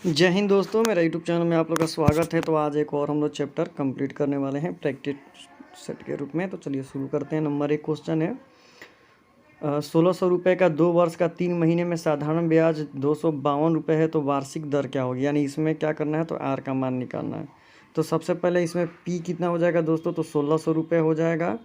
जय हिंद दोस्तों, मेरा यूट्यूब चैनल में आप लोग का स्वागत है। तो आज एक और हम लोग चैप्टर कंप्लीट करने वाले हैं प्रैक्टिस सेट के रूप में। तो चलिए शुरू करते हैं। नंबर 1 क्वेश्चन है 1600 रुपये का 2 वर्ष का 3 महीने में साधारण ब्याज 252 रुपये है, तो वार्षिक दर क्या होगी। यानी इसमें क्या करना है, तो आर का मान निकालना है। तो सबसे पहले इसमें पी कितना हो जाएगा दोस्तों, तो 1600 रुपये हो जाएगा।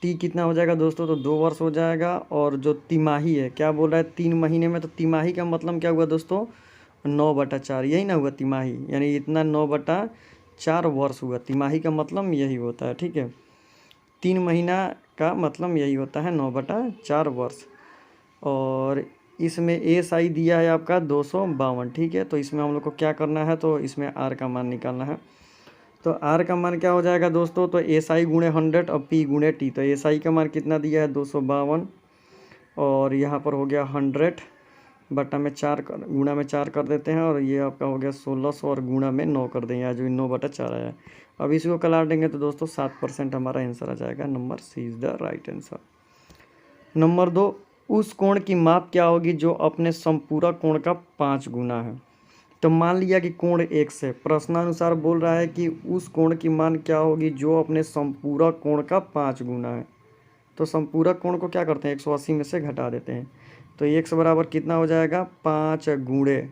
टी कितना हो जाएगा दोस्तों, तो 2 वर्ष हो जाएगा। और जो तिमाही है, क्या बोल रहा है 3 महीने में, तो तिमाही का मतलब क्या हुआ दोस्तों, 9/4, यही ना हुआ तिमाही। यानी इतना 9/4 वर्ष हुआ। तिमाही का मतलब यही होता है, ठीक है। 3 महीना का मतलब यही होता है 9/4 वर्ष। और इसमें एस आई दिया है आपका 252, ठीक है। तो इसमें हम लोग को क्या करना है, तो इसमें आर का मान निकालना है। तो आर का मान क्या हो जाएगा दोस्तों, तो एस आई गुणे 100 और पी गुणे टी। तो एस आई का मान कितना दिया है 252, और यहाँ पर हो गया 100 बटा में 4 गुणा में 4 कर देते हैं। और ये आपका हो गया 1600 और गुणा में 9 कर देंगे, आज भी 9/4 आया है। अब इसको कलाट देंगे तो दोस्तों 7% हमारा आंसर आ जाएगा। Number C is the right answer. Number 2, उस कोण की माप क्या होगी जो अपने संपूरक कोण का 5 गुना है। तो मान लिया कि कोण x है, प्रश्नानुसार बोल रहा है कि उस कोण की मान क्या होगी जो अपने संपूरक कोण का 5 गुना है। तो संपूरक कोण को क्या करते हैं, 180 में से घटा देते हैं। तो x बराबर कितना हो जाएगा, 5 गुणे,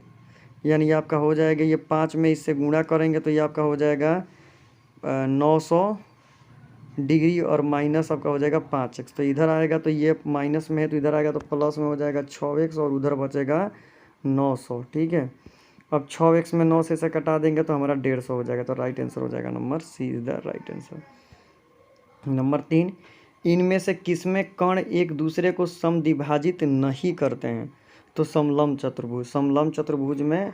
यानी आपका हो जाएगा ये 5 में इससे गुणा करेंगे तो ये आपका हो जाएगा 900 डिग्री, और माइनस आपका हो जाएगा 5x। तो इधर आएगा तो ये माइनस में है, तो इधर आएगा तो प्लस में हो जाएगा 6x, और उधर बचेगा 900, ठीक है। अब 6x में 9 से कटा देंगे तो हमारा 150 हो जाएगा। तो राइट आंसर हो जाएगा number C is the right answer. Number 3, इनमें से किसमें कण एक दूसरे को समद्विभाजित नहीं करते हैं। तो समलंब चतुर्भुज। समलंब चतुर्भुज में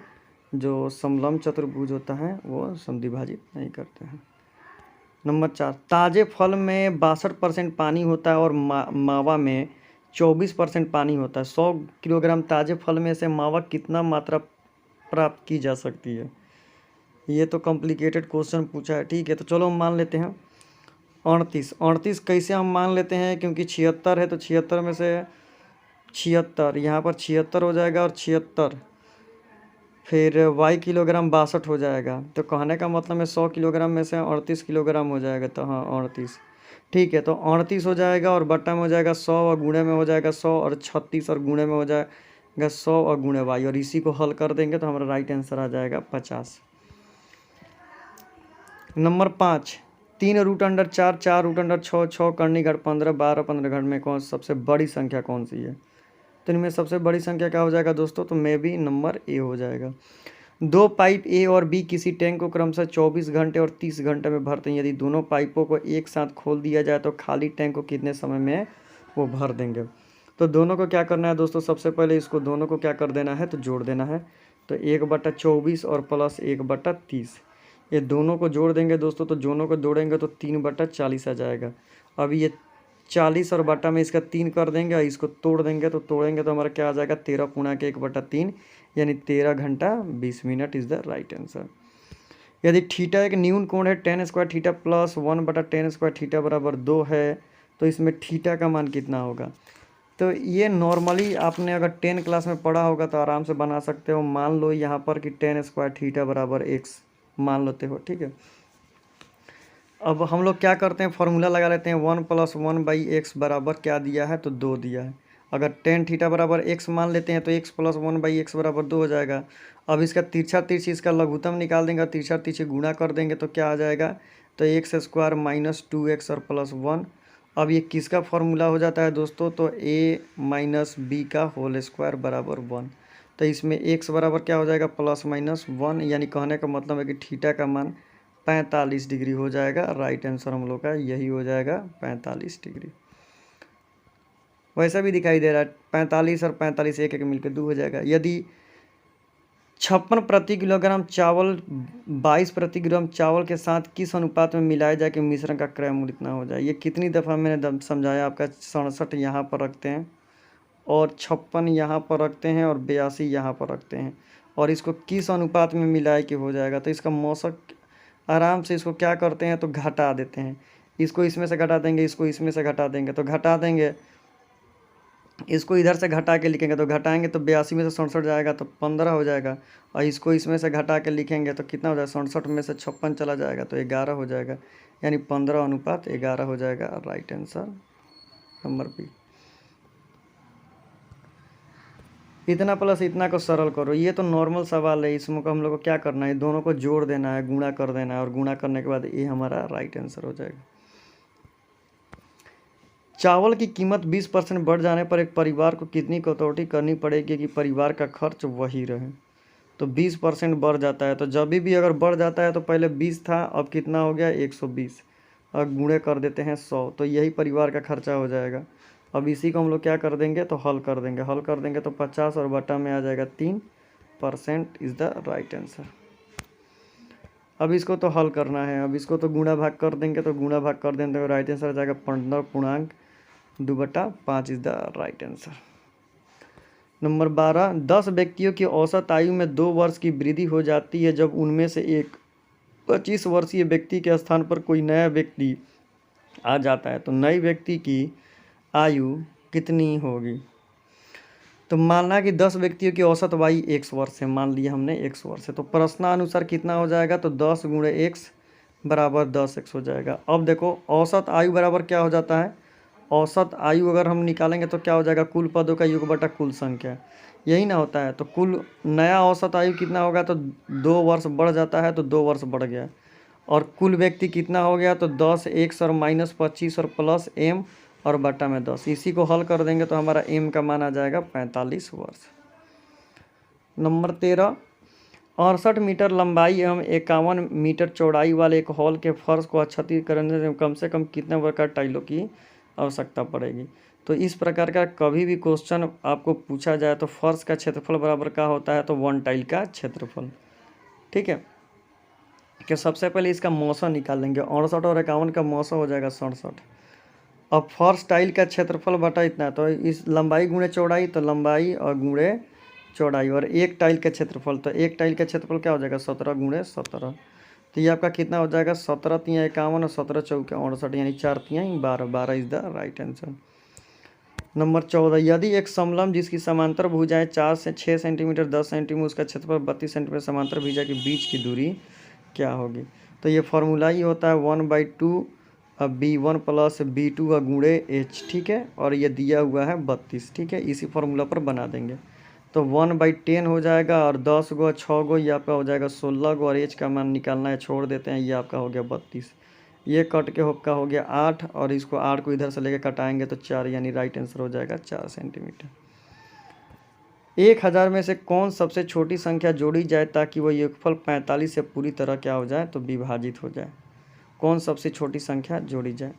जो समलंब चतुर्भुज होता है वो समद्विभाजित नहीं करते हैं। नंबर 4, ताजे फल में 62% पानी होता है और मावा में 24% पानी होता है। 100 किलोग्राम ताजे फल में से मावा कितना मात्रा प्राप्त की जा सकती है। ये तो कॉम्प्लिकेटेड क्वेश्चन पूछा है, ठीक है। तो चलो हम मान लेते हैं 38 कैसे हम मान लेते हैं, क्योंकि 76 है तो 76 में से 76 यहाँ पर 76 हो जाएगा, और 76 फिर y किलोग्राम 62 हो जाएगा। तो कहने का मतलब है 100 किलोग्राम में से 38 किलोग्राम हो जाएगा। तो हाँ 38, ठीक है। तो 38 हो जाएगा, और बट्टा में हो जाएगा 100, और गुणे में हो जाएगा 100, और 36, और गुणे में हो जाएगा 100, और गुणे y, और इसी को हल कर देंगे तो हमारा राइट आंसर आ जाएगा 50। नंबर 5, 3√4, 4√6, 6 करनी घट 15, 12 15 घट में कौन सबसे बड़ी संख्या कौन सी है। तो इनमें सबसे बड़ी संख्या क्या हो जाएगा दोस्तों, तो मे भी नंबर ए हो जाएगा। 2 पाइप ए और बी किसी टैंक को क्रमशः 24 घंटे और 30 घंटे में भरते हैं। यदि दोनों पाइपों को एक साथ खोल दिया जाए तो खाली टैंक को कितने समय में वो भर देंगे। तो दोनों को क्या करना है दोस्तों, सबसे पहले इसको दोनों को क्या कर देना है, तो जोड़ देना है। तो 1/24 और प्लस 1/30, ये दोनों को जोड़ देंगे दोस्तों। तो दोनों को जोड़ेंगे तो 3/40 आ जाएगा। अब ये 40 और बटा में इसका 3 कर देंगे, और इसको तोड़ देंगे तो तोड़ेंगे तो हमारा क्या आ जाएगा, 13 पूर्णा के 1/3, यानी 13 घंटा 20 minute is the right answer. यदि थीटा एक न्यून कोण है, tan square theta plus 1/tan square theta बराबर 2 है, तो इसमें थीटा का मान कितना होगा। तो ये नॉर्मली आपने अगर 10 क्लास में पढ़ा होगा तो आराम से बना सकते हो। मान लो यहाँ पर कि tan स्क्वायर थीटा बराबर x मान लेते हो, ठीक है। अब हम लोग क्या करते हैं, फॉर्मूला लगा लेते हैं। 1 + 1/x बराबर क्या दिया है, तो 2 दिया है। अगर tan थीटा बराबर x मान लेते हैं तो x + 1/x बराबर 2 हो जाएगा। अब इसका तिरछा तिरछी इसका लघुत्तम निकाल देंगे, तिरछा तिरछी गुणा कर देंगे तो क्या आ जाएगा, तो x² - 2x और +1। अब ये किसका फॉर्मूला हो जाता है दोस्तों, तो a - b का होल स्क्वायर बराबर 1। तो इसमें x बराबर क्या हो जाएगा, +-1, यानी कहने का मतलब है कि थीटा का मान 45 डिग्री हो जाएगा। राइट आंसर हम लोग का यही हो जाएगा 45 डिग्री। वैसा भी दिखाई दे रहा है 45 और 45 एक एक मिलकर 2 हो जाएगा। यदि 56 प्रति किलोग्राम चावल 22 प्रति ग्राम चावल के साथ किस अनुपात में मिलाया जाए कि मिश्रण का क्रय मूल्य इतना हो जाए। ये कितनी दफ़ा मैंने समझाया आपका, 67 यहाँ पर रखते हैं, और 56 यहाँ पर रखते हैं, और 82 यहाँ पर रखते हैं, और इसको किस अनुपात में मिलाए कि हो जाएगा। तो इसका मौसक आराम से इसको क्या करते हैं, तो घटा देते हैं। इसको इसमें से घटा देंगे, इसको इसमें से घटा देंगे, तो घटा देंगे इसको इधर से घटा के लिखेंगे तो घटाएंगे तो 82 में से 67 जाएगा तो 15 हो जाएगा। और इसको इसमें से घटा के लिखेंगे तो कितना हो जाएगा, 67 में से 56 चला जाएगा तो 11 हो जाएगा, यानी 15:11 हो जाएगा। Right answer number B. इतना प्लस इतना को सरल करो, ये तो नॉर्मल सवाल है, इसमें को हम लोग को क्या करना है, दोनों को जोड़ देना है, गुणा कर देना है, और गुणा करने के बाद ये हमारा राइट आंसर हो जाएगा। चावल की कीमत 20% बढ़ जाने पर एक परिवार को कितनी कटौती करनी पड़ेगी कि परिवार का खर्च वही रहे। तो 20% बढ़ जाता है, तो जब भी अगर बढ़ जाता है तो पहले 20 था, अब कितना हो गया 120, और गुणे कर देते हैं 100, तो यही परिवार का खर्चा हो जाएगा। अब इसी को हम लोग क्या कर देंगे, तो हल कर देंगे तो 50 और बटा में आ जाएगा 3% इज़ द राइट आंसर। अब इसको तो हल करना है, अब इसको तो गुणा भाग कर देंगे तो गुणा भाग कर देंगे तो राइट आंसर आ जाएगा 15.2/5 is the right answer. Number 12, 10 व्यक्तियों की औसत आयु में 2 वर्ष की वृद्धि हो जाती है जब उनमें से एक 25 वर्षीय व्यक्ति के स्थान पर कोई नया व्यक्ति आ जाता है, तो नए व्यक्ति की आयु कितनी होगी। तो मानना कि 10 व्यक्तियों की औसत आयु 100 वर्ष है, मान लिया हमने 100 वर्ष है, तो प्रश्नानुसार कितना हो जाएगा, तो 10 × x बराबर 10x हो जाएगा। अब देखो औसत आयु बराबर क्या हो जाता है, औसत आयु अगर हम निकालेंगे तो क्या हो जाएगा, कुल पदों का योग बटा कुल संख्या, यही ना होता है। तो कुल नया औसत आयु कितना होगा, तो 2 वर्ष बढ़ जाता है तो 2 वर्ष बढ़ गया, और कुल व्यक्ति कितना हो गया, तो 10 x और -25 और प्लस m और बटा में 10, इसी को हल कर देंगे तो हमारा m का मान आ जाएगा 45 वर्ष। नंबर 13, 68 मीटर लंबाई एवं 51 मीटर चौड़ाई वाले एक हॉल के फर्श को आच्छादित करने से कम कितने प्रकार टाइलों की आवश्यकता पड़ेगी। तो इस प्रकार का कभी भी क्वेश्चन आपको पूछा जाए तो फर्श का क्षेत्रफल बराबर क्या होता है, तो 1 टाइल का क्षेत्रफल। ठीक है, कि सबसे पहले इसका मौसा निकाल लेंगे, 68 और 51 का मौसा हो जाएगा 67। अब फर्श टाइल का क्षेत्रफल बटा इतना, तो इस लंबाई गुणे चौड़ाई, तो लंबाई और गुणे चौड़ाई, और एक टाइल का क्षेत्रफल, तो एक टाइल का क्षेत्रफल क्या हो जाएगा 17 × 17, तो ये आपका कितना हो जाएगा 17 × 3 = 51 और 17 × 4 = 68, यानी 4 × 3 = 12, 12 is the right answer. Number 14, यदि एक समलंब जिसकी समांतर भुजाएं 4 से 6 सेंटीमीटर 10 सेंटीमीटर, उसका क्षेत्रफल 32 सेंटीमीटर, समांतर भुजा के बीच की दूरी क्या होगी। तो ये फॉर्मूला ही होता है 1/2 b1 + b2 का गुणे h। ठीक है, और ये दिया हुआ है 32। ठीक है, इसी फॉर्मूला पर बना देंगे तो 1/10 हो जाएगा, और 10 गो 6 गो ये आपका हो जाएगा 16 गो, और h का मान निकालना है, छोड़ देते हैं, ये आपका हो गया 32, ये कट के आपका हो गया 8, और इसको 8 को इधर से लेके कटाएंगे तो 4, यानी राइट आंसर हो जाएगा 4 सेंटीमीटर। 1000 में से कौन सबसे छोटी संख्या जोड़ी जाए ताकि वह योगफल 45 से पूरी तरह क्या हो जाए, तो विभाजित हो जाए। कौन सबसे छोटी संख्या जोड़ी जाए,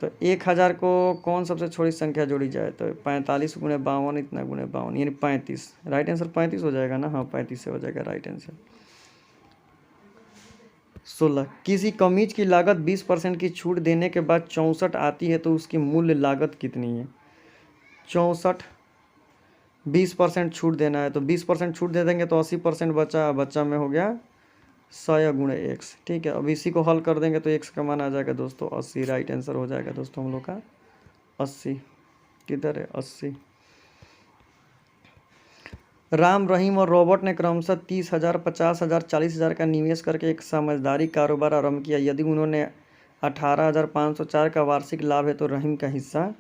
तो 1000 को कौन सबसे छोटी संख्या जोड़ी जाए, तो 45 × 52 इतना × 52 यानी 35, राइट आंसर 35 हो जाएगा ना, हाँ 35 से हो जाएगा राइट आंसर। 16, किसी कमीज की लागत 20% की छूट देने के बाद 64 आती है तो उसकी मूल्य लागत कितनी है। 64 20% छूट देना है, तो 20% छूट दे देंगे तो 80% बचा में हो गया 100 × x। ठीक है, अब इसी को हल कर देंगे तो x का मान आ जाएगा दोस्तों 80, राइट आंसर हो जाएगा दोस्तों हम लोग का 80। किधर है 80। राम, रहीम और रॉबर्ट ने क्रमशः 30,000, 50,000, 40,000 का निवेश करके एक समझदारी कारोबार आरंभ किया। यदि उन्होंने 18,504 का वार्षिक लाभ है तो रहीम का हिस्सा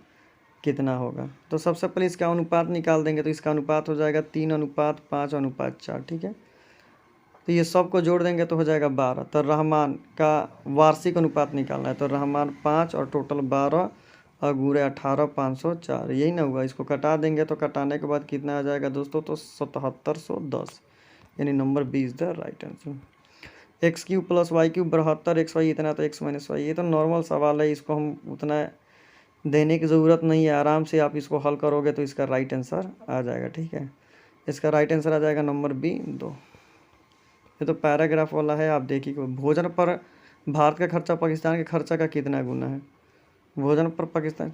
कितना होगा। तो सबसे पहले इसका अनुपात निकाल देंगे, तो इसका अनुपात हो जाएगा 3:5:4। ठीक है, तो ये सब को जोड़ देंगे तो हो जाएगा 12। तो रहमान का वार्षिक अनुपात निकालना है, तो रहमान 5 और टोटल 12 और गुणे 18,504, यही ना हुआ। इसको कटा देंगे तो कटाने के बाद कितना आ जाएगा दोस्तों, तो 7710, यानी number 20 the right answer. x³ + y³ 72 xy इतना, तो x - y, ये तो नॉर्मल सवाल है, इसको हम उतना देने की ज़रूरत नहीं है, आराम से आप इसको हल करोगे तो इसका राइट आंसर आ जाएगा। ठीक है, इसका राइट आंसर आ जाएगा नंबर बी 2। ये तो पैराग्राफ वाला है, आप देखिए। भोजन पर भारत का खर्चा पाकिस्तान के खर्चा का कितना गुना है। भोजन पर पाकिस्तान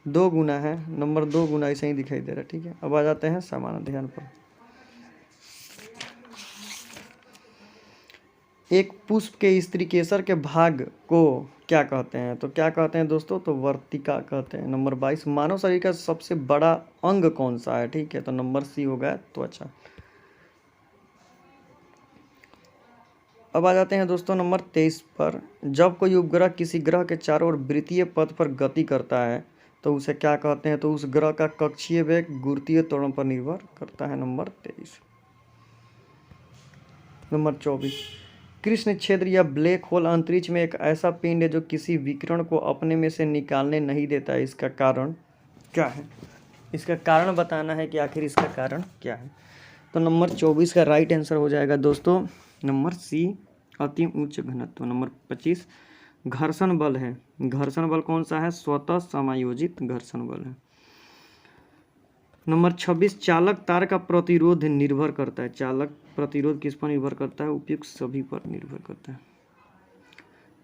2 गुना है, नंबर 2 गुना ऐसे ही दिखाई दे रहा है। ठीक है, अब आ जाते हैं सामान्य अध्ययन पर। एक पुष्प के स्त्रीकेसर के भाग को क्या कहते हैं? तो क्या कहते हैं दोस्तों? तो वर्तिका कहते हैं। नंबर 22, मानव शरीर का सबसे बड़ा अंग कौन सा है? ठीक है, तो नंबर सी हो गया त्वचा। अब आ जाते हैं दोस्तों नंबर 23 पर। जब कोई उपग्रह किसी ग्रह के चारों ओर वृत्तीय पथ पर गति करता है तो उसे क्या कहते हैं? तो उस ग्रह का कक्षीय वेग गुरुत्वीय त्वरण पर निर्भर करता है। नंबर 23। नंबर 24, कृष्ण क्षेत्र या ब्लैक होल अंतरिक्ष में एक ऐसा पिंड है जो किसी विकिरण को अपने में से निकालने नहीं देता है। इसका कारण क्या है? इसका कारण बताना है कि आखिर इसका कारण क्या है। तो नंबर 24 का राइट आंसर हो जाएगा दोस्तों नंबर सी, अति उच्च घनत्व। नंबर 25, घर्षण बल है। घर्षण बल कौन सा है? स्वतः समायोजित घर्षण बल है। नंबर 26, चालक तार का प्रतिरोध निर्भर करता है। चालक प्रतिरोध किस पर निर्भर करता है? उपयुक्त सभी पर निर्भर करता है।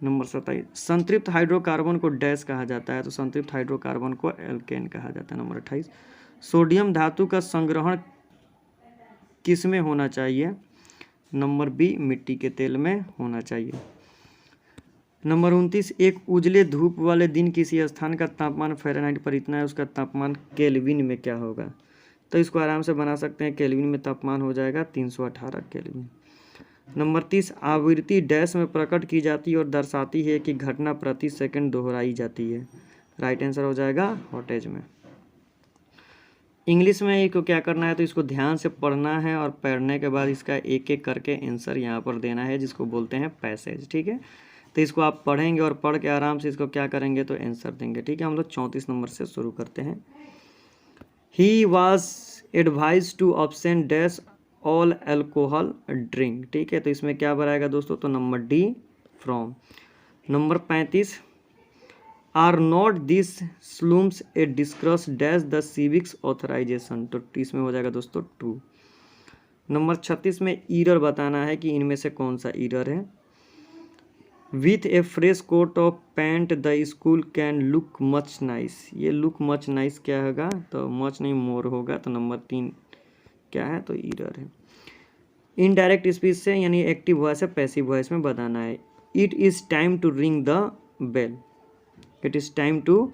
नंबर 27, संतृप्त हाइड्रोकार्बन को डैश कहा जाता है। तो संतृप्त हाइड्रोकार्बन को एल्केन कहा जाता है। नंबर 28, सोडियम धातु का संग्रहण किस में होना चाहिए? नंबर बी, मिट्टी के तेल में होना चाहिए। नंबर 29, एक उजले धूप वाले दिन किसी स्थान का तापमान फ़ारेनहाइट पर इतना है, उसका तापमान केल्विन में क्या होगा? तो इसको आराम से बना सकते हैं। केल्विन में तापमान हो जाएगा 318 केल्विन। नंबर 30, आवृत्ति डैश में प्रकट की जाती है और दर्शाती है कि घटना प्रति सेकंड दोहराई जाती है। राइट आंसर हो जाएगा हॉटेज में। इंग्लिश में इसको क्या करना है? तो इसको ध्यान से पढ़ना है और पढ़ने के बाद इसका एक एक करके आंसर यहाँ पर देना है, जिसको बोलते हैं पैसेज। ठीक है, तो इसको आप पढ़ेंगे और पढ़ के आराम से इसको क्या करेंगे? तो आंसर देंगे। ठीक है, हम लोग 34 नंबर से शुरू करते हैं। He was advise to abstain dash all alcohol drink. ठीक है, तो इसमें क्या बनाएगा दोस्तों? तो number D, from. Number 35, are not this slums a discuss dash the civics authorisation. तो इसमें हो जाएगा दोस्तों 2। नंबर 36 में ईरर बताना है कि इनमें से कौन सा ईरर है। With a fresh coat of paint the school can look much nice. ये लुक मच नाइस क्या होगा? तो मच नहीं, मोर होगा। तो नंबर 3 क्या है? तो ईरर है। इनडायरेक्ट स्पीच से यानी एक्टिव वॉइस से पैसिव वॉइस में बताना है। It is time to ring the bell. It is time to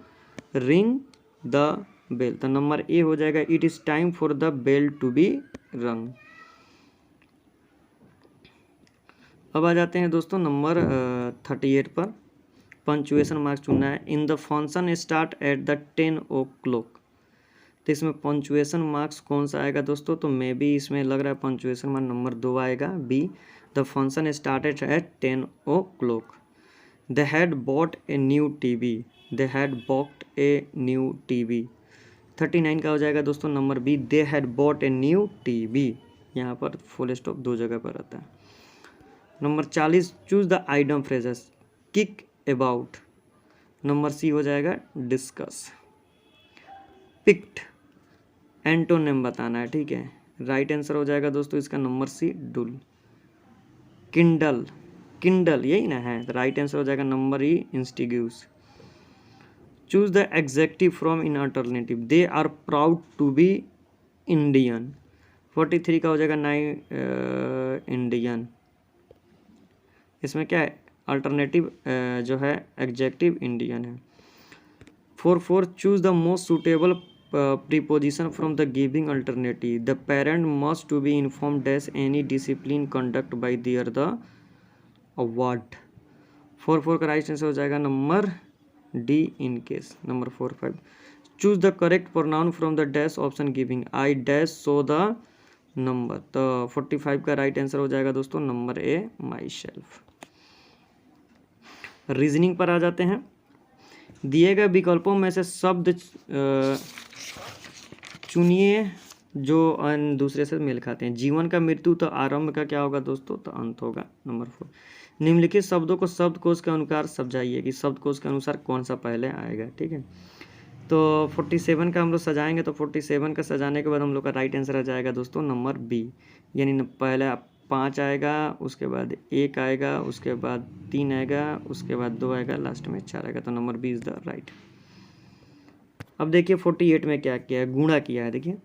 ring the bell. तो नंबर ए हो जाएगा, it is time for the bell to be rung. अब आ जाते हैं दोस्तों नंबर 38 पर। पंचुएशन मार्क्स चुनना है। In the function start at the 10 o'clock। तो इसमें पंचुएशन मार्क्स कौन सा आएगा दोस्तों? तो मे बी इसमें लग रहा है पंचुएशन मार्क नंबर 2 आएगा, B. The function started at 10 o'clock। They had bought a new TV. They had bought a new TV. 39 का हो जाएगा दोस्तों number B, they had bought a new TV. यहाँ पर फुल स्टॉप 2 जगह पर रहता है। Number 40, choose the item phrases. Kick about. Number C हो जाएगा डिस्कस। पिक्ट, एंटोनिम बताना है। ठीक है, राइट आंसर हो जाएगा दोस्तों इसका number C, dull. Kindle, kindle यही ना है, तो राइट आंसर हो जाएगा नंबर ई, इंस्टिग्यूस। Choose the adjective from in alternative. They are proud to be Indian. 43 का हो जाएगा इंडियन। इसमें क्या है? अल्टरनेटिव जो है एग्जेक्टिव इंडियन है। 44, choose the most suitable preposition from the giving alternative. The parent must to be inform dash any discipline conduct by their the award. 44 का राइट आंसर हो जाएगा number D, in case. Number 45, choose the correct pronoun from the dash option giving. I dash so the number. तो 45 का right answer हो जाएगा दोस्तों number A, myself. Reasoning पर आ जाते हैं। दिए गए विकल्पों में से शब्द चुनिए जो दूसरे से मेल खाते हैं। जीवन का मृत्यु, तो आरंभ का क्या होगा दोस्तों? तो अंत होगा। नंबर 4, निम्नलिखित शब्दों को शब्दकोश के अनुसार समझाइए कि शब्दकोश के अनुसार कौन सा पहले आएगा। ठीक है, तो 47 का हम लोग सजाएंगे। तो 47 का सजाने के बाद हम लोग का राइट आंसर आ जाएगा दोस्तों नंबर बी, यानी पहले 5 आएगा, उसके बाद 1 आएगा, उसके बाद 3 आएगा, उसके बाद 2 आएगा, लास्ट में 4 आएगा। तो number B is the right. अब देखिए 48 में क्या किया है? गुणा किया है। देखिए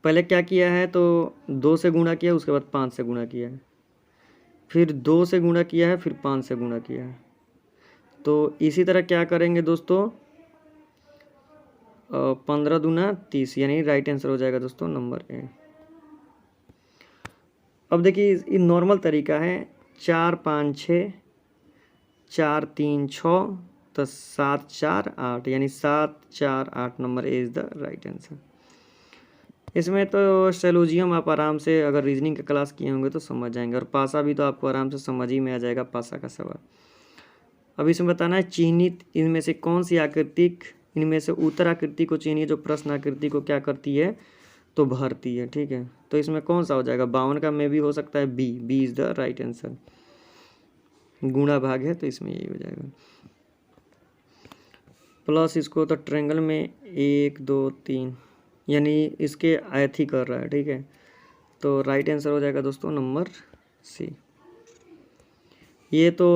पहले क्या किया है? तो 2 से गुणा किया, उसके बाद 5 से गुणा किया है, फिर 2 से गुणा किया है, फिर 5 से गुणा किया है। तो इसी तरह क्या करेंगे दोस्तों, 15 दूना 30, यानी राइट आंसर हो जाएगा दोस्तों नंबर ए। अब देखिए ये नॉर्मल तरीका है, 4 5 6, 4 3 6, तो 7 4 8, यानी 7 4 8 number A is the right answer. इसमें तो सेलोजियम आप आराम से अगर रीजनिंग का क्लास किए होंगे तो समझ जाएंगे, और पासा भी तो आपको आराम से समझ ही में आ जाएगा, पासा का सवाल। अब इसमें बताना है चिन्हित इनमें से कौन सी आकृतिक, इनमें से उत्तर आकृति को चिन्हिए जो प्रश्न आकृति को क्या करती है, तो भरती है। ठीक है, तो इसमें कौन सा हो जाएगा, 52 का में भी हो सकता है B is the right answer. गुणा भाग है तो इसमें यही हो जाएगा। प्लस इसको तो ट्रायंगल में 1 2 3, यानी इसके आयत ही कर रहा है। ठीक है, तो राइट आंसर हो जाएगा दोस्तों नंबर सी। ये तो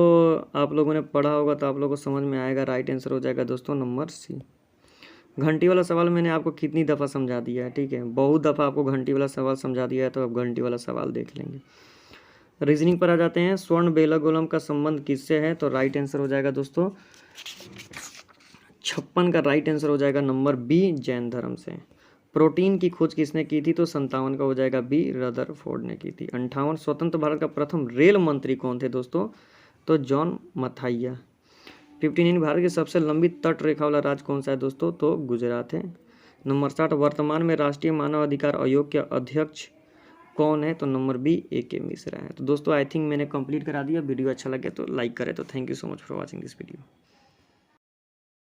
आप लोगों ने पढ़ा होगा तो आप लोगों को समझ में आएगा, राइट आंसर हो जाएगा दोस्तों नंबर सी। घंटी वाला सवाल मैंने आपको कितनी दफ़ा समझा दिया है, ठीक है, बहुत दफ़ा आपको घंटी वाला सवाल समझा दिया है, तो अब घंटी वाला सवाल देख लेंगे। रीजनिंग पर आ जाते हैं। स्वर्ण बेलगोलम का संबंध किससे है, तो राइट आंसर हो जाएगा दोस्तों 56 का राइट आंसर हो जाएगा नंबर बी, जैन धर्म से। प्रोटीन की खोज किसने की थी, तो 57 का हो जाएगा बी, रदरफोर्ड ने की थी। 58 स्वतंत्र भारत का प्रथम रेल मंत्री कौन थे दोस्तों, तो जॉन मथाइया। 59 भारत की सबसे लंबी तट रेखा वाला राज्य कौन सा है दोस्तों, तो गुजरात है। नंबर 60 वर्तमान में राष्ट्रीय मानव अधिकार आयोग के अध्यक्ष कौन है, तो नंबर बी, A.K. मिश्रा है। तो दोस्तों आई थिंक मैंने कंप्लीट करा दिया। वीडियो अच्छा लगे तो लाइक करें। तो thank you so much for watching this video.